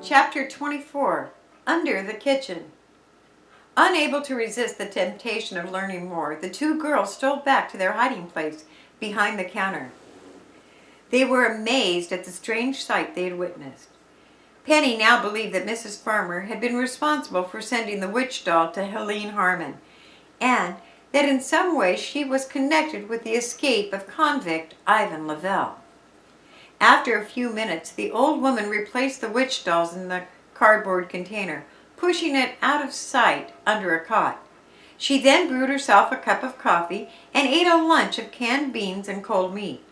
Chapter 24. Under the Kitchen. Unable to resist the temptation of learning more, the two girls stole back to their hiding place behind the counter. They were amazed at the strange sight they had witnessed. Penny now believed that Mrs. Farmer had been responsible for sending the witch doll to Helene Harmon, and that in some way she was connected with the escape of convict Ivan Lavelle. After a few minutes, the old woman replaced the witch dolls in the cardboard container, pushing it out of sight under a cot. She then brewed herself a cup of coffee and ate a lunch of canned beans and cold meat.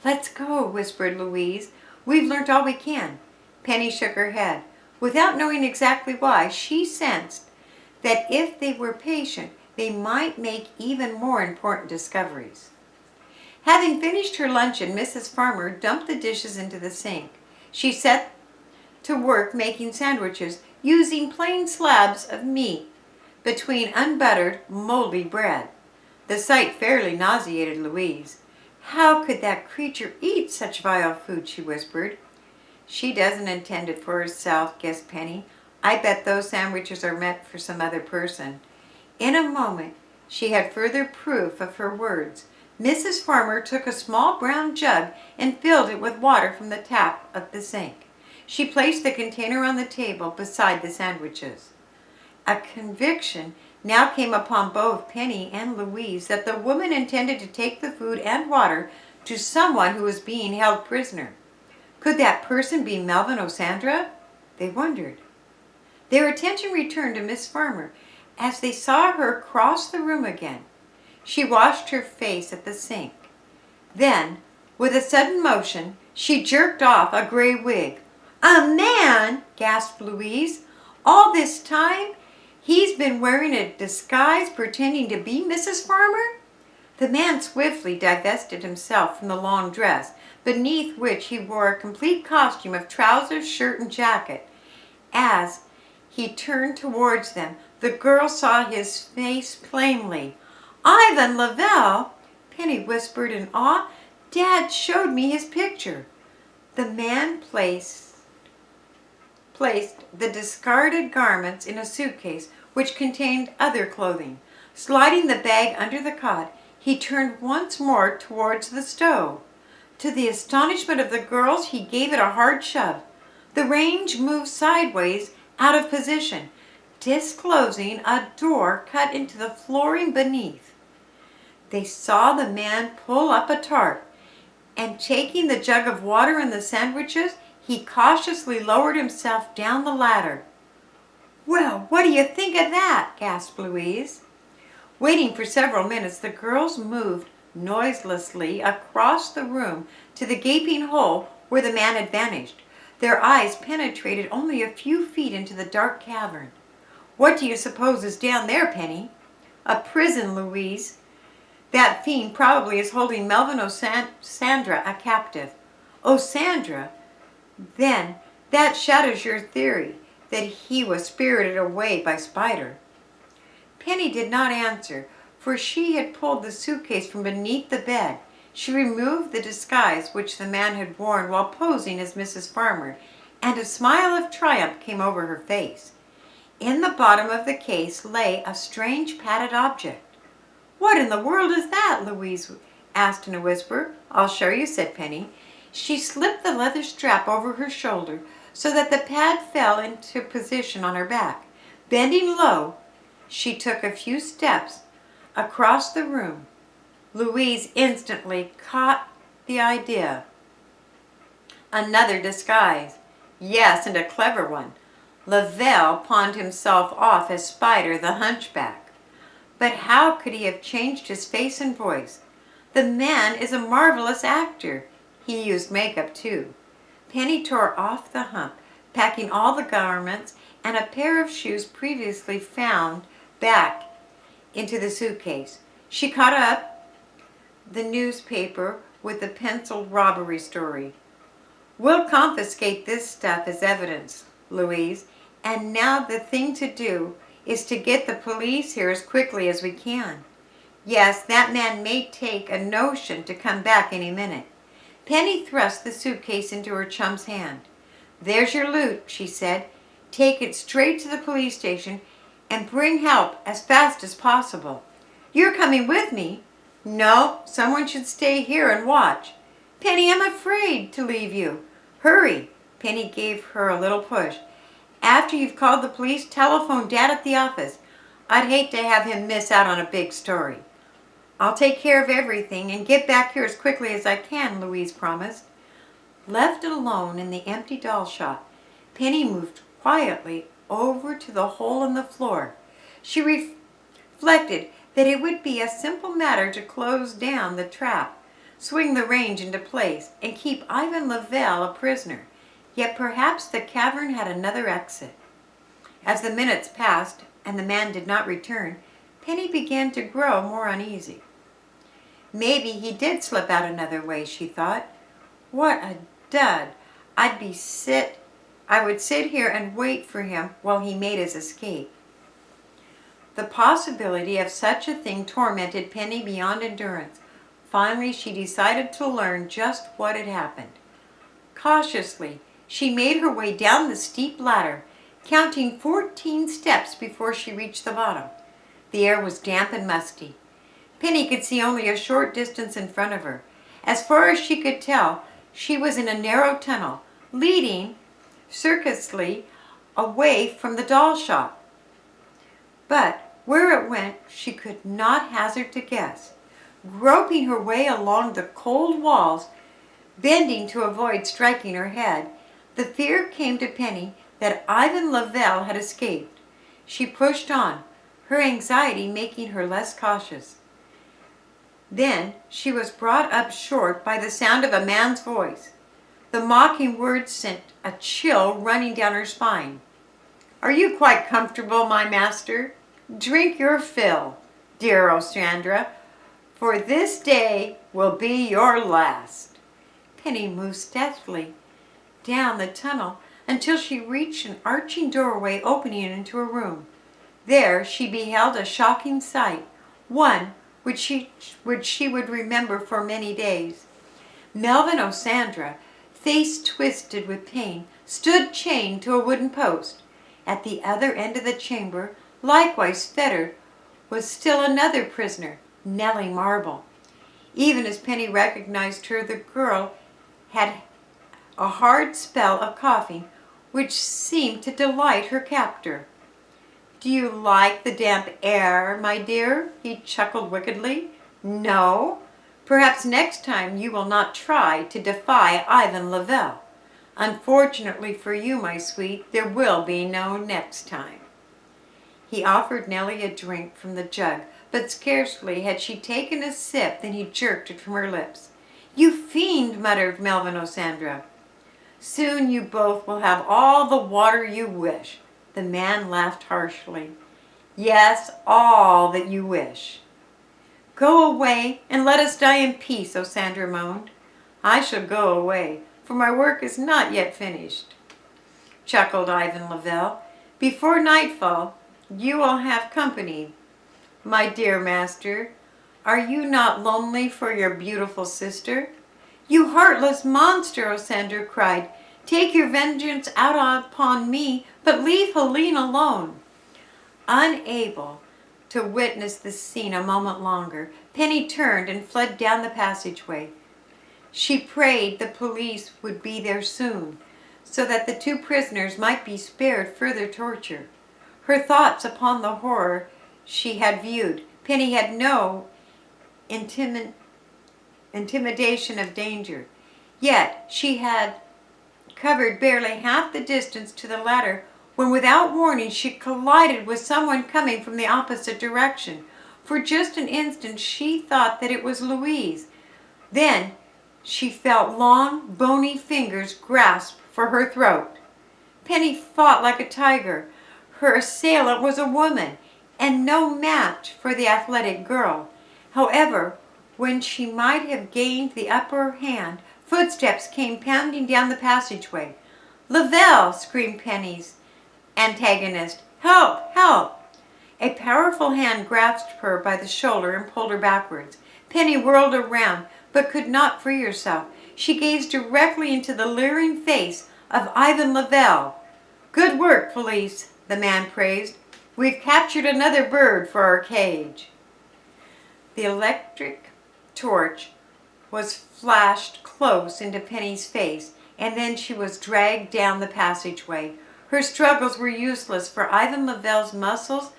"Let's go," whispered Louise. "We've learnt all we can." Penny shook her head. Without knowing exactly why, she sensed that if they were patient, they might make even more important discoveries. Having finished her luncheon, Mrs. Farmer dumped the dishes into the sink. She set to work making sandwiches using plain slabs of meat between unbuttered, moldy bread. The sight fairly nauseated Louise. "How could that creature eat such vile food?" she whispered. "She doesn't intend it for herself," guessed Penny. "I bet those sandwiches are meant for some other person." In a moment, she had further proof of her words. Mrs. Farmer took a small brown jug and filled it with water from the tap of the sink. She placed the container on the table beside the sandwiches. A conviction now came upon both Penny and Louise that the woman intended to take the food and water to someone who was being held prisoner. Could that person be Melisandre? They wondered. Their attention returned to Miss Farmer as they saw her cross the room again. She washed her face at the sink. Then, with a sudden motion, she jerked off a gray wig. "A man!" gasped Louise. "All this time, he's been wearing a disguise pretending to be Mrs. Farmer?" The man swiftly divested himself from the long dress, beneath which he wore a complete costume of trousers, shirt, and jacket. As he turned towards them, the girls saw his face plainly. "Ivan Lavelle!" Penny whispered in awe. "Dad showed me his picture." The man placed the discarded garments in a suitcase which contained other clothing. Sliding the bag under the cot, he turned once more towards the stove. To the astonishment of the girls, he gave it a hard shove. The range moved sideways out of position, disclosing a door cut into the flooring beneath. They saw the man pull up a tarp, and taking the jug of water and the sandwiches, he cautiously lowered himself down the ladder. "Well, what do you think of that?" gasped Louise. Waiting for several minutes, the girls moved noiselessly across the room to the gaping hole where the man had vanished. Their eyes penetrated only a few feet into the dark cavern. "What do you suppose is down there, Penny?" "A prison, Louise. That fiend probably is holding Melisandre a captive." "Oh, Sandra? Then that shadows your theory that he was spirited away by Spider." Penny did not answer, for she had pulled the suitcase from beneath the bed. She removed the disguise which the man had worn while posing as Mrs. Farmer, and a smile of triumph came over her face. In the bottom of the case lay a strange padded object. "What in the world is that?" Louise asked in a whisper. "I'll show you," said Penny. She slipped the leather strap over her shoulder so that the pad fell into position on her back. Bending low, she took a few steps across the room. Louise instantly caught the idea. Another disguise. Yes, and a clever one. Lavelle pawned himself off as Spider the Hunchback. But how could he have changed his face and voice? The man is a marvelous actor. He used makeup too. Penny tore off the hump, packing all the garments and a pair of shoes previously found back into the suitcase. She caught up the newspaper with the penciled robbery story. "We'll confiscate this stuff as evidence, Louise, and now the thing to do is to get the police here as quickly as we can. Yes, that man may take a notion to come back any minute." Penny thrust the suitcase into her chum's hand. "There's your loot," she said. "Take it straight to the police station and bring help as fast as possible." "You're coming with me?" "No, someone should stay here and watch." "Penny, I'm afraid to leave you." "Hurry." Penny gave her a little push. "After you've called the police, telephone Dad at the office. I'd hate to have him miss out on a big story." "I'll take care of everything and get back here as quickly as I can," Louise promised. Left alone in the empty doll shop, Penny moved quietly over to the hole in the floor. She reflected that it would be a simple matter to close down the trap, swing the range into place, and keep Ivan Lavelle a prisoner. Yet perhaps the cavern had another exit. As the minutes passed and the man did not return, Penny began to grow more uneasy. Maybe he did slip out another way, she thought. What a dud! I would sit here and wait for him while he made his escape. The possibility of such a thing tormented Penny beyond endurance. Finally, she decided to learn just what had happened. Cautiously, she made her way down the steep ladder, counting 14 steps before she reached the bottom. The air was damp and musty. Penny could see only a short distance in front of her. As far as she could tell, she was in a narrow tunnel, leading circuitously away from the doll shop. But where it went, she could not hazard to guess. Groping her way along the cold walls, bending to avoid striking her head, the fear came to Penny that Ivan Lavelle had escaped. She pushed on, her anxiety making her less cautious. Then she was brought up short by the sound of a man's voice. The mocking words sent a chill running down her spine. "Are you quite comfortable, my master? Drink your fill, dear Osandra, for this day will be your last." Penny moved stealthily down the tunnel until she reached an arching doorway opening into a room. There she beheld a shocking sight, one which she would remember for many days. Melvin Osandra, face twisted with pain, stood chained to a wooden post. At the other end of the chamber, likewise fettered, was still another prisoner, Nellie Marble. Even as Penny recognized her, the girl had a hard spell of coughing, which seemed to delight her captor. "Do you like the damp air, my dear?" he chuckled wickedly. "No? Perhaps next time you will not try to defy Ivan Lavelle. Unfortunately for you, my sweet, there will be no next time." He offered Nellie a drink from the jug, but scarcely had she taken a sip than he jerked it from her lips. "You fiend!" muttered Melvin Osandra. "Soon you both will have all the water you wish." The man laughed harshly. "Yes, all that you wish." "Go away and let us die in peace," Osandra moaned. "I shall go away, for my work is not yet finished," chuckled Ivan Lavelle. "Before nightfall you will have company, my dear master. Are you not lonely for your beautiful sister?" "You heartless monster!" Osandra cried. "Take your vengeance out upon me, but leave Helene alone." Unable to witness the scene a moment longer, Penny turned and fled down the passageway. She prayed the police would be there soon, so that the two prisoners might be spared further torture. Her thoughts upon the horror she had viewed. Penny had no intimidation of danger, yet she had covered barely half the distance to the ladder when without warning she collided with someone coming from the opposite direction. For just an instant she thought that it was Louise. Then she felt long, bony fingers grasp for her throat. Penny fought like a tiger. Her assailant was a woman, and no match for the athletic girl. However, when she might have gained the upper hand, footsteps came pounding down the passageway. "Lavelle!" screamed Penny's antagonist. "Help! Help!" A powerful hand grasped her by the shoulder and pulled her backwards. Penny whirled around, but could not free herself. She gazed directly into the leering face of Ivan Lavelle. Good work, police, the man praised. We've captured another bird for our cage. The electric torch was flashed close into Penny's face, and then she was dragged down the passageway. Her struggles were useless, for Ivan Lavelle's muscles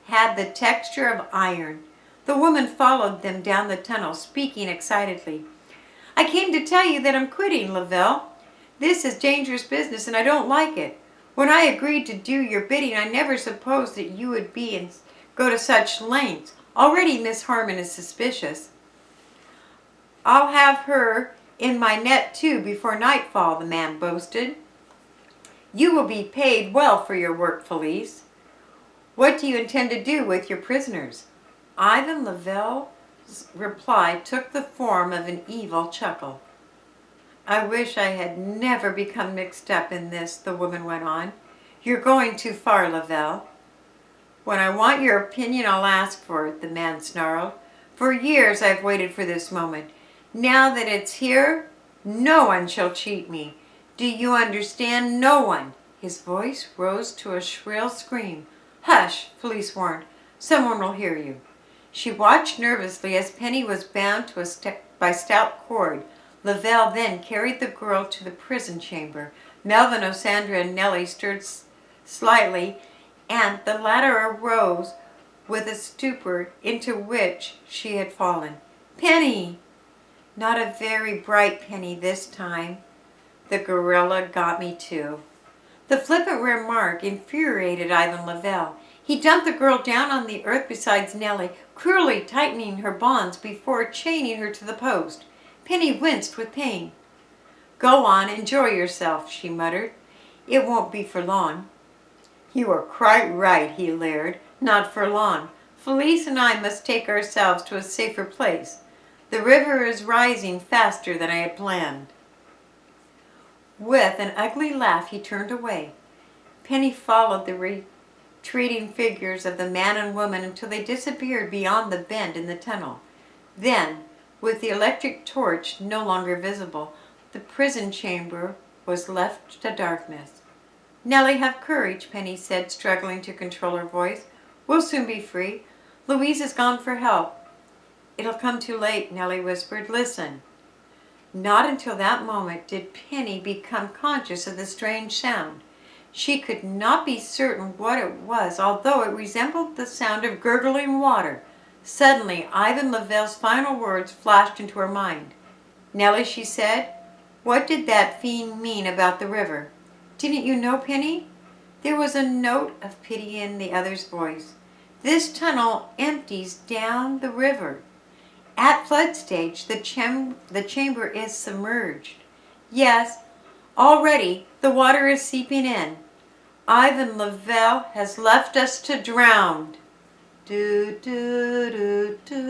had the texture of iron. The woman followed them down the tunnel, speaking excitedly. I came to tell you that I'm quitting, Lavelle. This is dangerous business, and I don't like it. When I agreed to do your bidding, I never supposed that you would go to such lengths. Already Miss Harmon is suspicious. I'll have her in my net too before nightfall, the man boasted. You will be paid well for your work, Felice. What do you intend to do with your prisoners? Ivan Lavelle's reply took the form of an evil chuckle. I wish I had never become mixed up in this, the woman went on. You're going too far, Lavelle. When I want your opinion, I'll ask for it, the man snarled. For years I've waited for this moment. Now that it's here, no one shall cheat me. Do you understand? No one. His voice rose to a shrill scream. Hush, Felice warned. Someone will hear you. She watched nervously as Penny was bound to by stout cord. Lavelle then carried the girl to the prison chamber. Melvin, Osandra, and Nellie stirred slightly, and the latter arose with a stupor into which she had fallen. Penny! Not a very bright Penny this time. The gorilla got me too. The flippant remark infuriated Ivan Lavelle. He dumped the girl down on the earth beside Nellie, cruelly tightening her bonds before chaining her to the post. Penny winced with pain. Go on, enjoy yourself, she muttered. It won't be for long. You are quite right, he leered. Not for long. Felice and I must take ourselves to a safer place. The river is rising faster than I had planned. With an ugly laugh, he turned away. Penny followed the retreating figures of the man and woman until they disappeared beyond the bend in the tunnel. Then, with the electric torch no longer visible, the prison chamber was left to darkness. Nellie, have courage, Penny said, struggling to control her voice. We'll soon be free. Louise has gone for help. It'll come too late, Nellie whispered. Listen. Not until that moment did Penny become conscious of the strange sound. She could not be certain what it was, although it resembled the sound of gurgling water. Suddenly, Ivan Lavelle's final words flashed into her mind. Nellie, she said, what did that fiend mean about the river? Didn't you know, Penny? There was a note of pity in the other's voice. This tunnel empties down the river. At flood stage, the chamber is submerged. Yes, already the water is seeping in. Ivan Lavelle has left us to drown. Do, do, do, do.